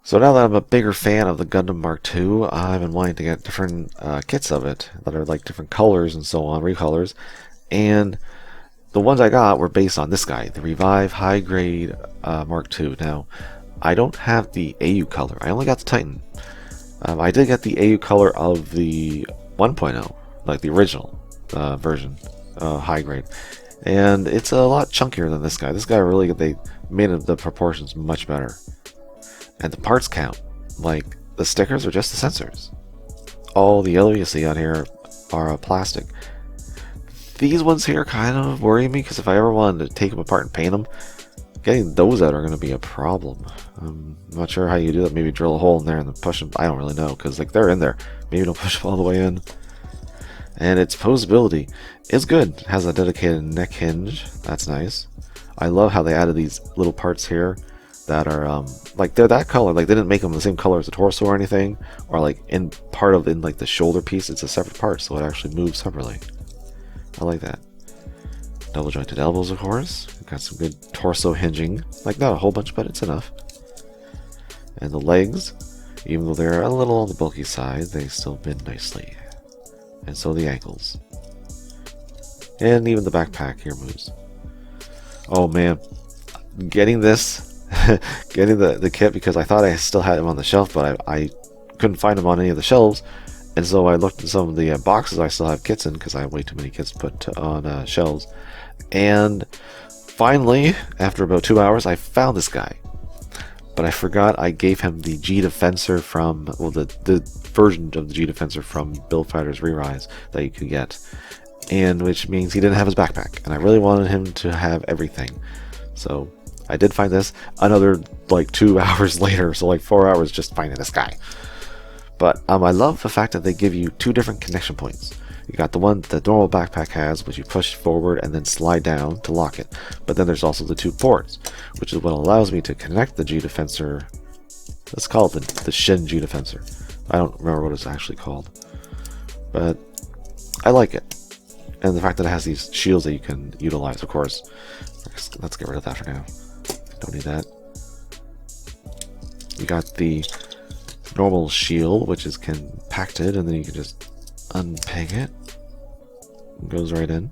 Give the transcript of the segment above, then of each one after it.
So now that I'm a bigger fan of the Gundam Mark II, I've been wanting to get different kits of it that are like different colors and so on, recolors. And the ones I got were based on this guy, the Revive High Grade Mark II. Now, I don't have the AU color. I only got the Titan. I did get the AU color of the 1.0, like the original version, high grade. And it's a lot chunkier than this guy. This guy really, they made the proportions much better. And the parts count, like the stickers are just the sensors. All the yellow you see on here are plastic. These ones here kind of worry me because if I ever wanted to take them apart and paint them, getting those out are going to be a problem. I'm not sure how you do that. Maybe drill a hole in there and then push them. I don't really know because like they're in there. Maybe don't push them all the way in. And its posability is good. It has a dedicated neck hinge. That's nice. I love how they added these little parts here that are like they're that color. Like they didn't make them the same color as the torso or anything, or like in like the shoulder piece. It's a separate part, so it actually moves separately. I like that. Double jointed elbows, of course. Got some good torso hinging. Like not a whole bunch, but it's enough. And the legs, even though they're a little on the bulky side, they still bend nicely. And so the ankles. And even the backpack here moves. Oh man, getting this, getting the kit because I thought I still had them on the shelf, but I couldn't find them on any of the shelves. And so I looked at some of the boxes I still have kits in because I have way too many kits put on shelves. And finally, after about 2 hours, I found this guy. But I forgot I gave him the G Defensor from, well, the version of the G Defensor from Build Fighters Re-Rise that you could get. And which means he didn't have his backpack. And I really wanted him to have everything. So I did find this another like 2 hours later. So like 4 hours just finding this guy. But I love the fact that they give you two different connection points. You got the one that the normal backpack has, which you push forward and then slide down to lock it. But then there's also the two ports, which is what allows me to connect the G Defensor. Let's call it the Shin G Defensor. I don't remember what it's actually called. But I like it. And the fact that it has these shields that you can utilize, of course. Let's get rid of that for now. Don't need that. You got the normal shield, which is compacted, and then you can just unpeg it. It goes right in.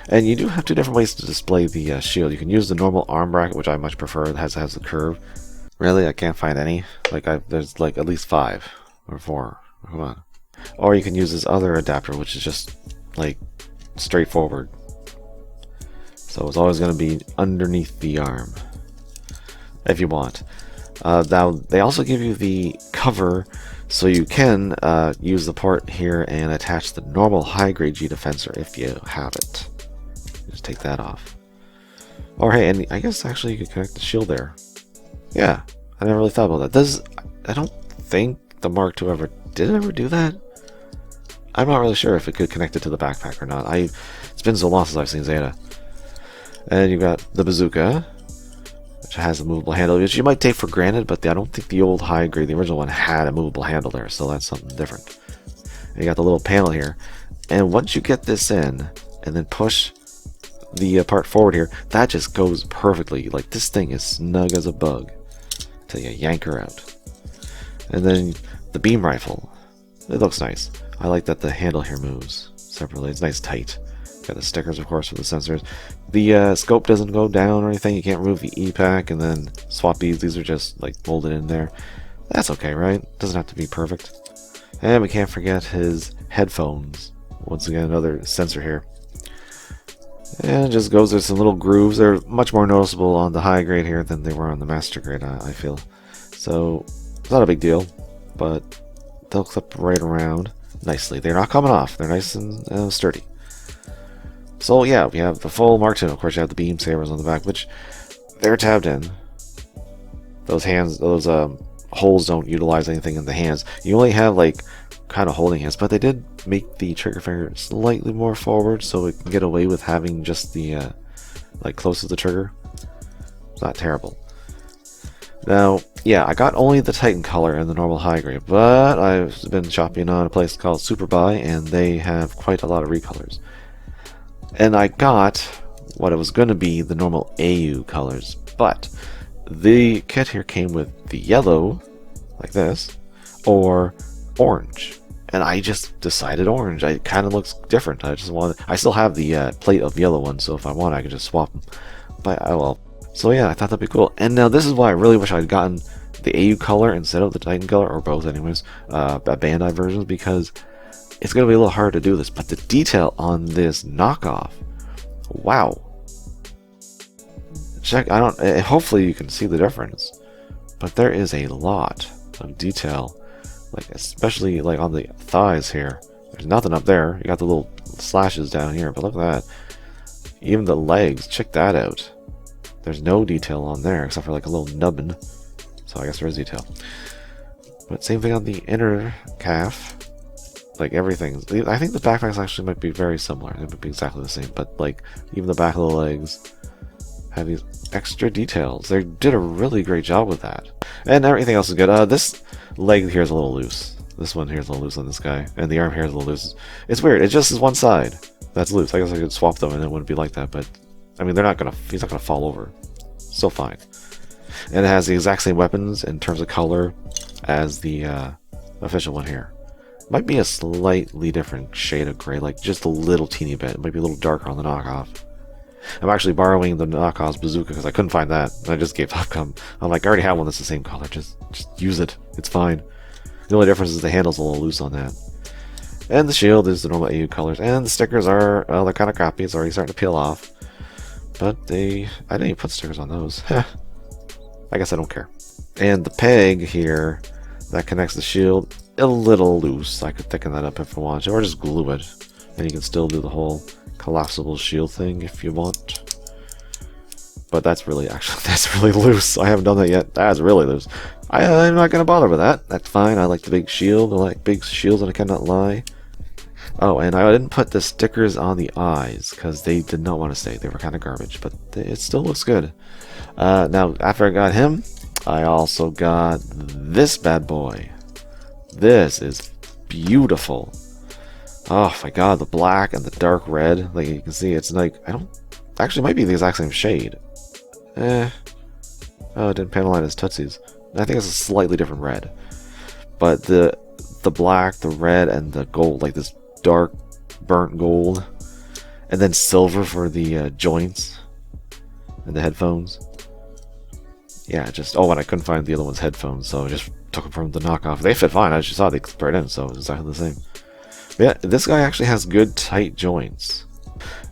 And you do have two different ways to display the shield. You can use the normal arm bracket, which I much prefer. It has the curve. Really, I can't find any. Like there's like at least 5 or 4. Come on. Or you can use this other adapter, which is just like straightforward. So it's always going to be underneath the arm, if you want. Now they also give you the cover, so you can use the port here and attach the normal high-grade G Defensor if you have it. Just take that off. Or hey, and I guess actually you could connect the shield there. Yeah, I never really thought about that. I don't think the Mark II did it ever do that? I'm not really sure if it could connect it to the backpack or not. It's been so long since I've seen Zeta. And you've got the bazooka, which has a movable handle, which you might take for granted, but I don't think the old high grade, the original one, had a movable handle there, so that's something different. And you got the little panel here, and once you get this in, and then push the part forward here, that just goes perfectly. Like, this thing is snug as a bug until you yank her out. And then the beam rifle, it looks nice. I like that the handle here moves separately. It's nice tight. Got the stickers, of course, for the sensors. The scope doesn't go down or anything. You can't remove the E-pack and then swap these. These are just like molded in there. That's okay, right? Doesn't have to be perfect. And we can't forget his headphones. Once again, another sensor here. And it just goes, there's some little grooves. They're much more noticeable on the high grade here than they were on the master grade, I feel. So, it's not a big deal, but they'll clip right around nicely. They're not coming off. They're nice and sturdy. So yeah, we have the full Mark II. Of course, you have the beam sabers on the back, which they're tabbed in. Those holes don't utilize anything in the hands. You only have like kind of holding hands, but they did make the trigger finger slightly more forward, so it can get away with having just the like close to the trigger. It's not terrible. Now, yeah, I got only the Titan color and the normal high grade, but I've been shopping on a place called Superbuy, and they have quite a lot of recolors. And I got what it was going to be the normal AU colors, but the kit here came with the yellow, like this, or orange. And I just decided orange. It kind of looks different. I still have the plate of yellow ones, so if I want, I can just swap them. But oh well. So yeah, I thought that'd be cool. And now this is why I really wish I'd gotten the AU color instead of the Titan color, or both anyways, Bandai versions, because it's going to be a little hard to do this. But the detail on this knockoff, wow. Check, hopefully you can see the difference, but there is a lot of detail, like especially like on the thighs here. There's nothing up there. You got the little slashes down here, but look at that. Even the legs, check that out. There's no detail on there except for like a little nubbin. So I guess there is detail. But same thing on the inner calf. Like everything. I think the back legs actually might be very similar. It might be exactly the same, but like even the back of the legs have these extra details. They did a really great job with that. And everything else is good. This leg here is a little loose. This one here is a little loose on this guy. And the arm here is a little loose. It's weird. It just is one side that's loose. I guess I could swap them and it wouldn't be like that, but I mean, he's not gonna fall over. Still fine. And it has the exact same weapons in terms of color as the official one here. Might be a slightly different shade of gray, like just a little teeny bit. It might be a little darker on the knockoff. I'm actually borrowing the knockoff's bazooka because I couldn't find that. I just gave up. I'm like, I already have one that's the same color. Just use it. It's fine. The only difference is the handle's a little loose on that. And the shield is the normal AU colors. And the stickers are, they're kind of crappy. It's already starting to peel off. But I didn't even put stickers on those. I guess I don't care. And the peg here that connects the shield, a little loose. I could thicken that up if I want to, or just glue it. And you can still do the whole collapsible shield thing if you want. But that's really loose. I haven't done that yet. That's really loose. I'm not gonna bother with that. That's fine. I like the big shield. I like big shields and I cannot lie. Oh, and I didn't put the stickers on the eyes because they did not want to stay. They were kind of garbage, but it still looks good. Now, after I got him, I also got this bad boy. This is beautiful. Oh my god, the black and the dark red. Like you can see, it's like, actually might be the exact same shade. Oh, it didn't panel line his tootsies. I think it's a slightly different red. But the black, the red, and the gold, like this dark burnt gold, and then silver for the joints and the headphones. Yeah, and I couldn't find the other one's headphones, so I just took them from the knockoff. They fit fine. I just saw they clipped right in, so it's exactly the same. But yeah, this guy actually has good tight joints.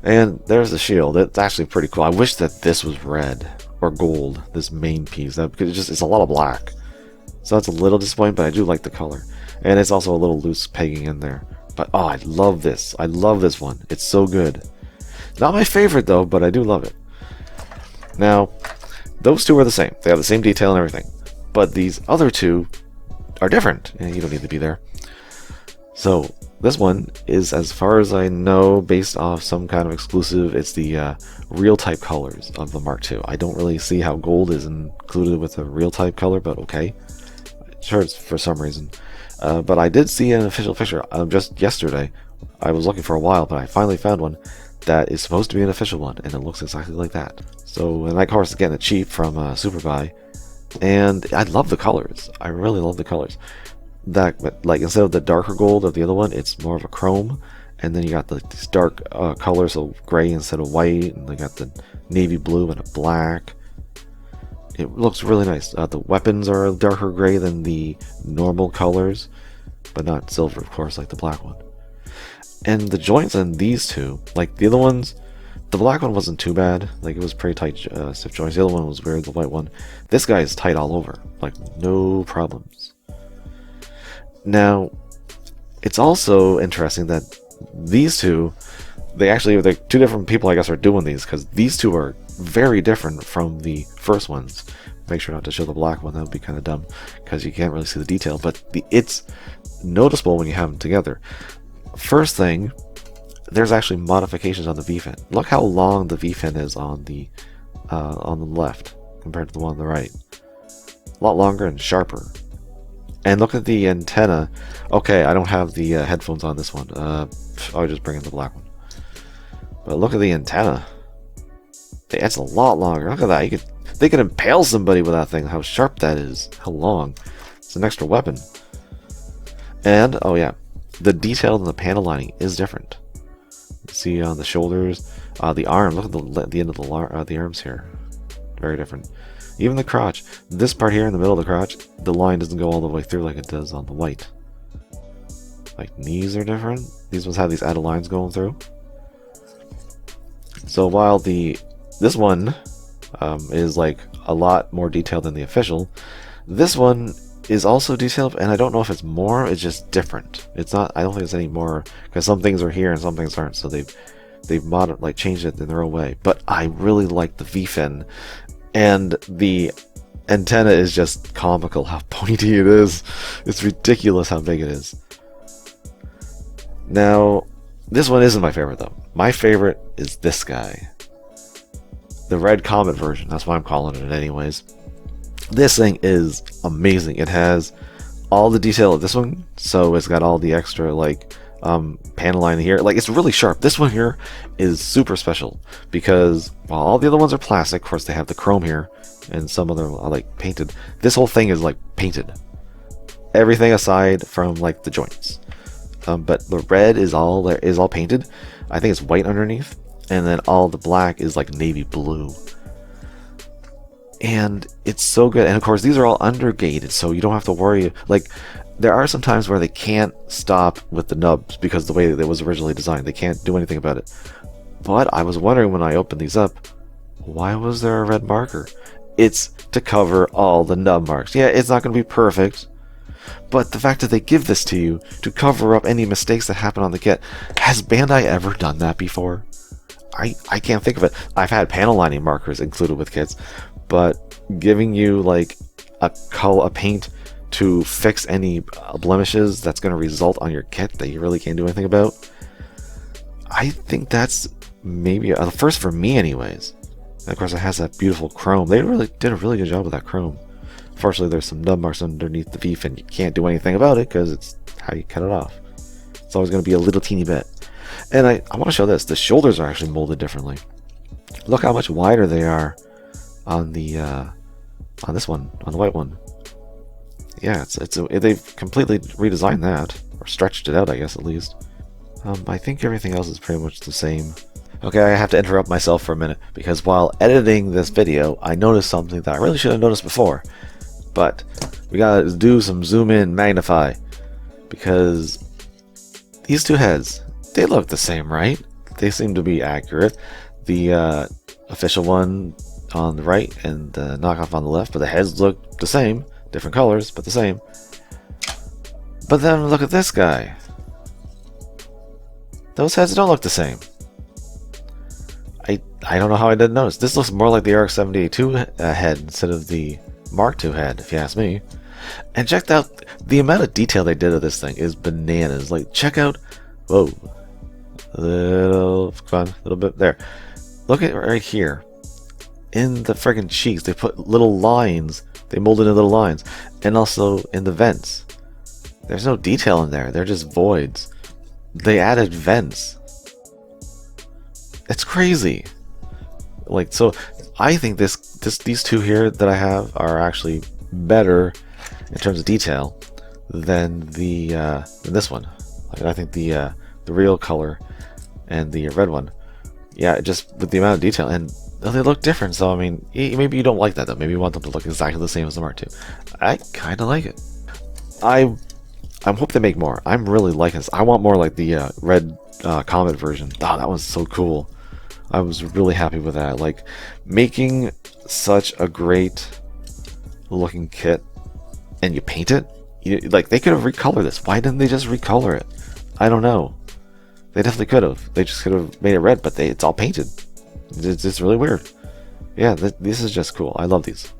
And there's the shield. It's actually pretty cool. I wish that this was red or gold, this main piece, because it's a lot of black. So that's a little disappointing, but I do like the color. And it's also a little loose pegging in there. But oh, I love this. I love this one. It's so good. Not my favorite though, but I do love it. Now, those two are the same. They have the same detail and everything. But these other two are different. And you don't need to be there. So this one is, as far as I know, based off some kind of exclusive. It's the real type colors of the Mark II. I don't really see how gold is included with a real type color, but okay. Sure, it's for some reason. But I did see an official picture just yesterday. I was looking for a while, but I finally found one that is supposed to be an official one, and it looks exactly like that. So, and of course, is getting it cheap from Superbuy, and I love the colors. I really love the colors. That, like, instead of the darker gold of the other one, it's more of a chrome, and then you got these dark colors, so gray instead of white, and they got the navy blue and a black. It looks really nice. The weapons are a darker gray than the normal colors, but not silver, of course, like the black one. And the joints on these two, like the other ones, the black one wasn't too bad. Like, it was pretty tight, stiff joints. The other one was weird, the white one. This guy is tight all over, like no problems. Now, it's also interesting that these two, they're two different people, I guess, are doing these, because these two are very different from the first ones. Make sure not to show the black one. That would be kind of dumb because you can't really see the detail, but it's noticeable when you have them together. First thing, there's actually modifications on the V-fin. Look how long the V-fin is on the left compared to the one on the right. A lot longer and sharper. And look at the antenna. Okay, I don't have the headphones on this one. I'll just bring in the black one. But look at the antenna. It's a lot longer. Look at that. They can impale somebody with that thing. How sharp that is. How long. It's an extra weapon. And, oh yeah, the detail in the panel lining is different. See on the shoulders, the arm. Look at the end of the arms here. Very different. Even the crotch. This part here in the middle of the crotch, the line doesn't go all the way through like it does on the white. Like, knees are different. These ones have these added lines going through. So while this one is like a lot more detailed than the official, this one is also detailed, and I don't know if it's more, it's just different. It's not, I don't think it's any more, because some things are here and some things aren't, so they've changed it in their own way. But I really like the V-fin, and the antenna is just comical how pointy it is. It's ridiculous how big it is. Now, this one isn't my favorite though. My favorite is this guy. The red comet version, that's why I'm calling it anyways. This thing is amazing. It has all the detail of this one, so it's got all the extra like panel line here. Like, it's really sharp. This one here is super special because while all the other ones are plastic, of course they have the chrome here, and some of them are like painted. This whole thing is like painted. Everything aside from like the joints. But the red is all painted. I think it's white underneath, and then all the black is like navy blue. And it's so good. And of course, these are all undergated, so you don't have to worry. Like, there are some times where they can't stop with the nubs because the way that it was originally designed, they can't do anything about it. But I was wondering when I opened these up, why was there a red marker? It's to cover all the nub marks. Yeah, it's not going to be perfect, but the fact that they give this to you to cover up any mistakes that happen on the kit, has Bandai ever done that before? I can't think of it. I've had panel lining markers included with kits, but giving you like a paint to fix any blemishes that's going to result on your kit that you really can't do anything about, I think that's maybe a first for me anyways. And of course, it has that beautiful chrome. They really did a really good job with that chrome. Unfortunately, there's some nub marks underneath the beef, and you can't do anything about it because it's how you cut it off. It's always going to be a little teeny bit. And I want to show this. The shoulders are actually molded differently. Look how much wider they are on the on this one, on the white one. Yeah, they've completely redesigned that, or stretched it out, I guess, at least. I think everything else is pretty much the same. Okay, I have to interrupt myself for a minute, because while editing this video, I noticed something that I really should have noticed before. But we gotta do some zoom in, magnify, because these two heads, they look the same, right? They seem to be accurate. The official one on the right and the knockoff on the left, but the heads look the same. Different colors, but the same. But then look at this guy. Those heads don't look the same. I don't know how I didn't notice. This looks more like the RX-78 head instead of the Mark II head, if you ask me. And check out the amount of detail they did of this thing is bananas. Like, check out, whoa, little bit there. Look at right here. In the friggin' cheeks, they put little lines. They molded in little lines, and also in the vents. There's no detail in there. They're just voids. They added vents. It's crazy. Like, so I think these two here that I have are actually better in terms of detail than this one. Like, I think the real color and the red one, yeah, just with the amount of detail, and they look different. So I mean, maybe you don't like that though. Maybe you want them to look exactly the same as the Mark II. I kind of like it. I hope they make more. I'm really liking this. I want more like the red comet version. Oh, that was so cool. I was really happy with that. Like, making such a great looking kit and you paint it. Like, they could have recolored this. Why didn't they just recolor it? I don't know. They definitely could have. They just could have made it red, but it's all painted. It's really weird. Yeah, this is just cool. I love these.